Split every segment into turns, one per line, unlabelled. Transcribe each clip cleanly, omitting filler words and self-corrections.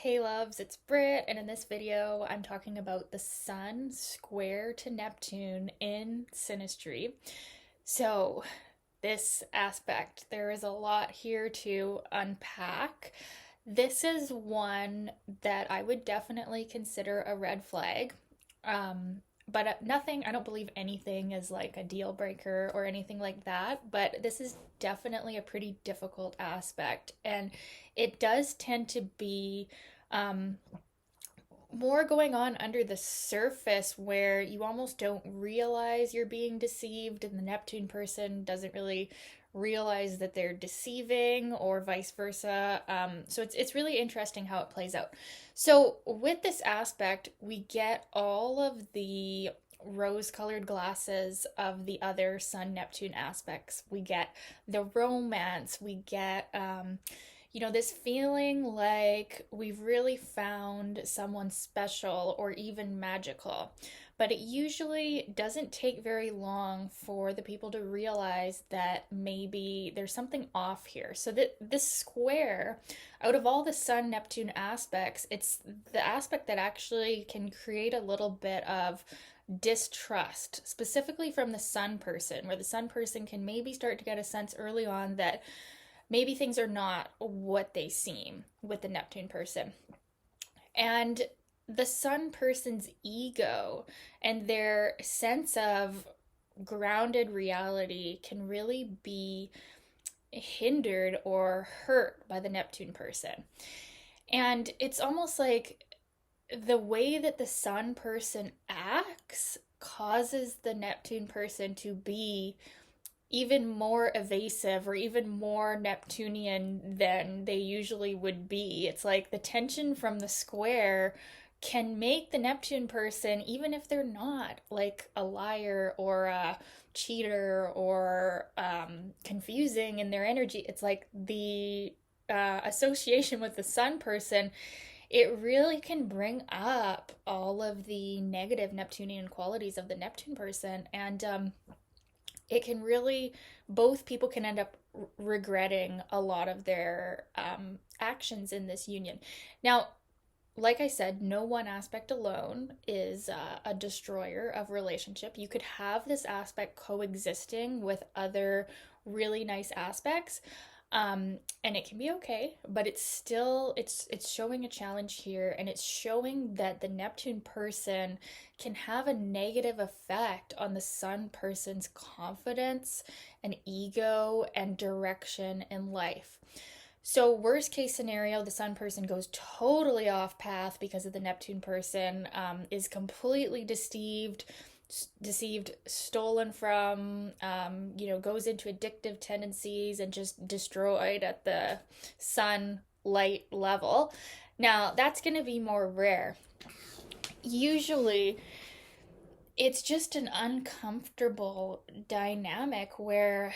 Hey loves, it's Britt, and in this video I'm talking about the Sun square to Neptune in Synastry. So, this aspect, there is a lot here to unpack. This is one that I would definitely consider a red flag. But nothing, I don't believe anything is like a deal breaker or anything like that. But this is definitely a pretty difficult aspect. And it does tend to be um, more going on under the surface where you almost don't realize you're being deceived, and the Neptune person doesn't really realize that they're deceiving, or vice versa. So it's really interesting how it plays out. So with this aspect, we get all of the rose-colored glasses of the other Sun Neptune aspects. We get the romance. We get this feeling like we've really found someone special or even magical. But it usually doesn't take very long for the people to realize that maybe there's something off here. So that this square, out of all the Sun Neptune aspects, it's the aspect that actually can create a little bit of distrust, specifically from the Sun person, where the Sun person can maybe start to get a sense early on that maybe things are not what they seem with the Neptune person. And the Sun person's ego and their sense of grounded reality can really be hindered or hurt by the Neptune person. And it's almost like the way that the Sun person acts causes the Neptune person to be even more evasive or even more Neptunian than they usually would be. It's like the tension from the square can make the Neptune person, even if they're not like a liar or a cheater or confusing in their energy, it's like the association with the Sun person, it really can bring up all of the negative Neptunian qualities of the Neptune person. And it can really, both people can end up regretting a lot of their actions in this union. Now, like I said, no one aspect alone is a destroyer of relationship. You could have this aspect coexisting with other really nice aspects, and it can be okay, but it's still it's showing a challenge here, and it's showing that the Neptune person can have a negative effect on the Sun person's confidence and ego and direction in life. So, worst case scenario, the Sun person goes totally off path because of the Neptune person, is completely deceived, stolen from, goes into addictive tendencies and just destroyed at the Sun light level. Now, that's going to be more rare. Usually, it's just an uncomfortable dynamic where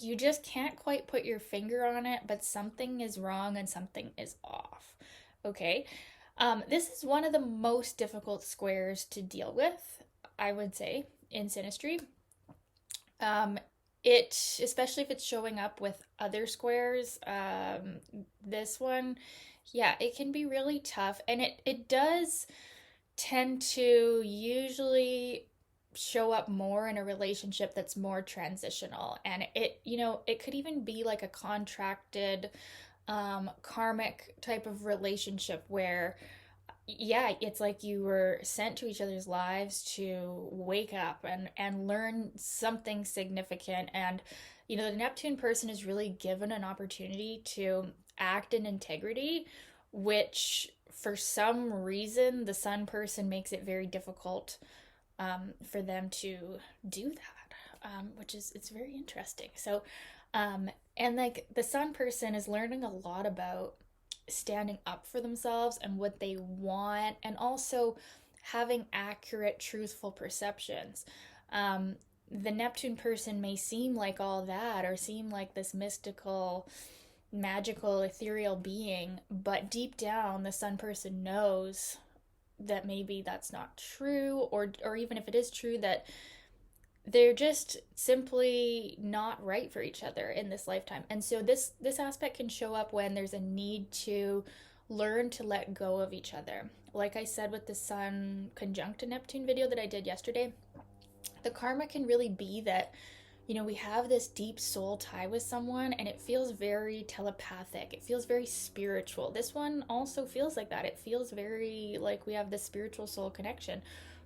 you just can't quite put your finger on it, but something is wrong and something is off. Okay? This is one of the most difficult squares to deal with, I would say, in Synastry. Especially if it's showing up with other squares, this one, yeah, it can be really tough. And it does tend to usually show up more in a relationship that's more transitional, and it could even be like a contracted karmic type of relationship where, yeah, it's like you were sent to each other's lives to wake up and learn something significant. And the Neptune person is really given an opportunity to act in integrity, which for some reason the Sun person makes it very difficult for them to do that, which is it's very interesting. So, and like the Sun person is learning a lot about standing up for themselves and what they want, and also having accurate, truthful perceptions. The Neptune person may seem like all that, or seem like this mystical, magical, ethereal being, but deep down, the Sun person knows that maybe that's not true, or even if it is true, that they're just simply not right for each other in this lifetime. And so this aspect can show up when there's a need to learn to let go of each other. Like I said with the Sun conjunct Neptune video that I did yesterday, the karma can really be that, we have this deep soul tie with someone and it feels very telepathic. It feels very spiritual. This one also feels like that. It feels very like we have this spiritual soul connection.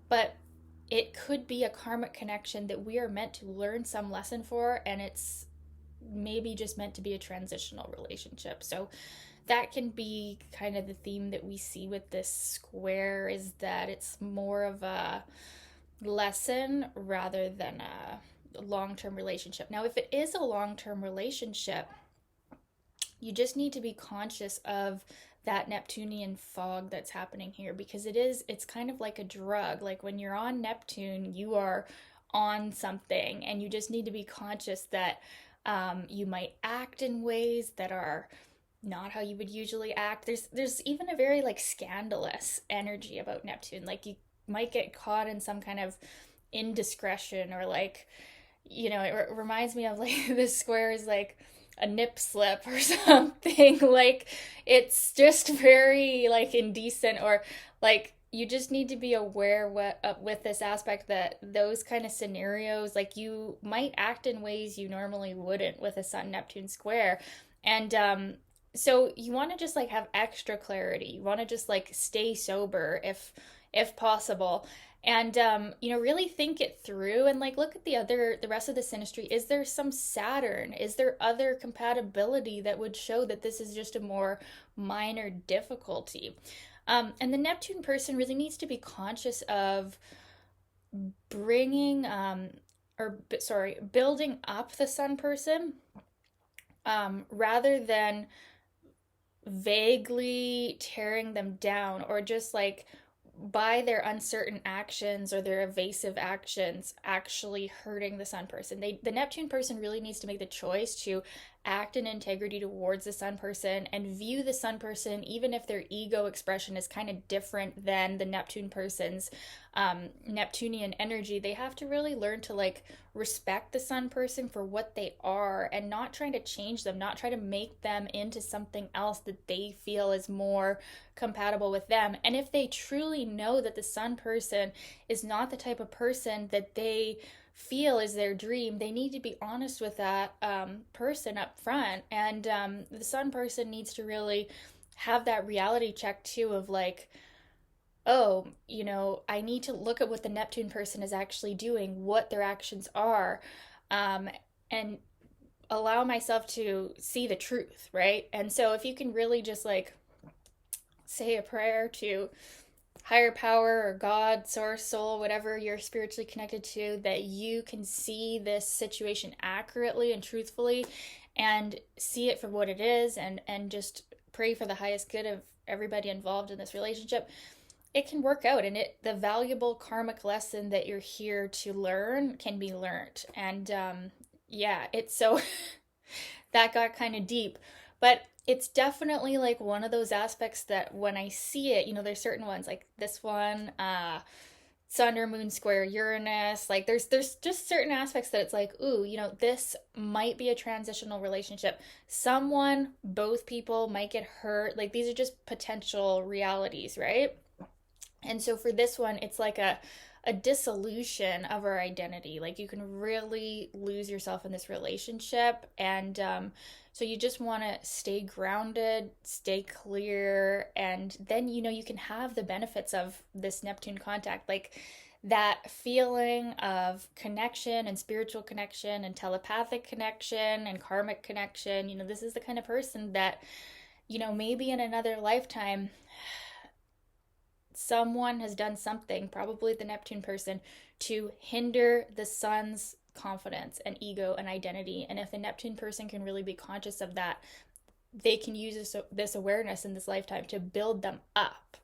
But it could be a karmic connection that we are meant to learn some lesson for, and it's maybe just meant to be a transitional relationship. So that can be kind of the theme that we see with this square, is that it's more of a lesson rather than a long-term relationship. Now, if it is a long-term relationship, you just need to be conscious of that Neptunian fog that's happening here, because it's kind of like a drug. Like when you're on Neptune, you are on something, and you just need to be conscious that you might act in ways that are not how you would usually act. There's even a very like scandalous energy about Neptune. Like you might get caught in some kind of indiscretion, or like, it reminds me of like this square is like a nip slip or something. Like it's just very like indecent, or like you just need to be aware with this aspect that those kind of scenarios, like you might act in ways you normally wouldn't with a Sun Neptune square. And so you want to just like have extra clarity. You want to just like stay sober if possible, and really think it through, and like look at the rest of the synastry. Is there some Saturn? Is there other compatibility that would show that this is just a more minor difficulty? And the Neptune person really needs to be conscious of bringing building up the Sun person, rather than vaguely tearing them down, or just like by their uncertain actions or their evasive actions actually hurting the Sun person. The Neptune person really needs to make the choice to act in integrity towards the Sun person, and view the Sun person, even if their ego expression is kind of different than the Neptune person's Neptunian energy. They have to really learn to like respect the Sun person for what they are, and not trying to change them, not try to make them into something else that they feel is more compatible with them. And if they truly know that the Sun person is not the type of person that they feel is their dream, they need to be honest with that person up front. And the Sun person needs to really have that reality check too, of like, oh, I need to look at what the Neptune person is actually doing, what their actions are, and allow myself to see the truth, right? And so if you can really just like say a prayer to higher power or God, source, soul, whatever you're spiritually connected to, that you can see this situation accurately and truthfully, and see it for what it is, and just pray for the highest good of everybody involved in this relationship, it can work out. And the valuable karmic lesson that you're here to learn can be learned. And it's so that got kind of deep, but it's definitely like one of those aspects that when I see it, there's certain ones like this one, Sun or Moon square Uranus. Like there's just certain aspects that it's like, ooh, this might be a transitional relationship. Both people might get hurt. Like these are just potential realities, right? And so for this one, it's like a dissolution of our identity. Like you can really lose yourself in this relationship. And so you just want to stay grounded, stay clear, and then, you can have the benefits of this Neptune contact, like that feeling of connection and spiritual connection and telepathic connection and karmic connection. This is the kind of person that, maybe in another lifetime, someone has done something, probably the Neptune person, to hinder the Sun's confidence and ego and identity. And if the Neptune person can really be conscious of that, they can use this awareness in this lifetime to build them up,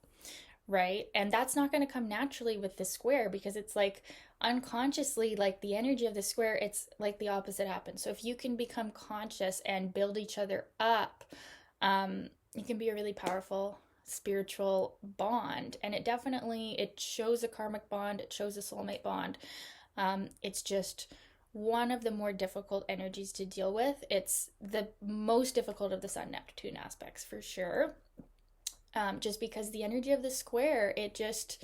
right? And that's not going to come naturally with the square, because it's like unconsciously, like the energy of the square, it's like the opposite happens. So if you can become conscious and build each other up, it can be a really powerful spiritual bond. And it shows a karmic bond, it shows a soulmate bond. It's just one of the more difficult energies to deal with. It's the most difficult of the Sun Neptune aspects for sure. just because the energy of the square, it just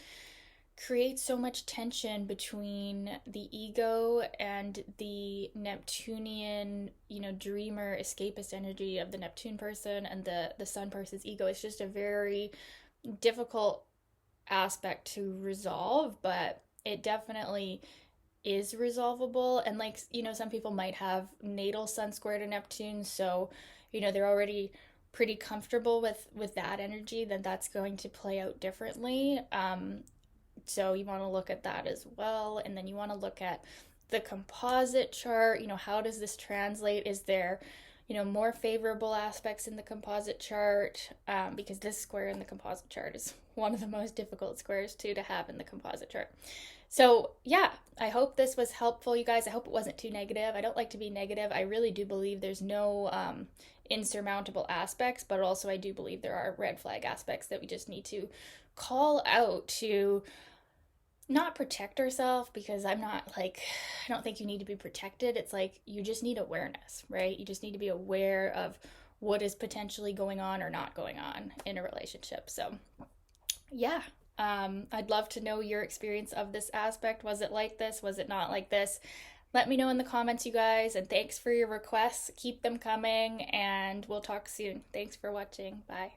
creates so much tension between the ego and the Neptunian, dreamer, escapist energy of the Neptune person and the Sun person's ego. It's just a very difficult aspect to resolve, but it definitely is resolvable. And like, some people might have natal Sun square to Neptune, so they're already pretty comfortable with that energy, then that's going to play out differently. So you want to look at that as well. And then you want to look at the composite chart. How does this translate? Is there, more favorable aspects in the composite chart? Because this square in the composite chart is one of the most difficult squares too to have in the composite chart. So yeah, I hope this was helpful, you guys. I hope it wasn't too negative. I don't like to be negative. I really do believe there's no insurmountable aspects, but also I do believe there are red flag aspects that we just need to call out to not protect ourselves, because I'm not like, I don't think you need to be protected. It's like you just need awareness, right? You just need to be aware of what is potentially going on or not going on in a relationship. So yeah, I'd love to know your experience of this aspect. Was it like this? Was it not like this? Let me know in the comments, you guys, and thanks for your requests. Keep them coming, and we'll talk soon. Thanks for watching. Bye.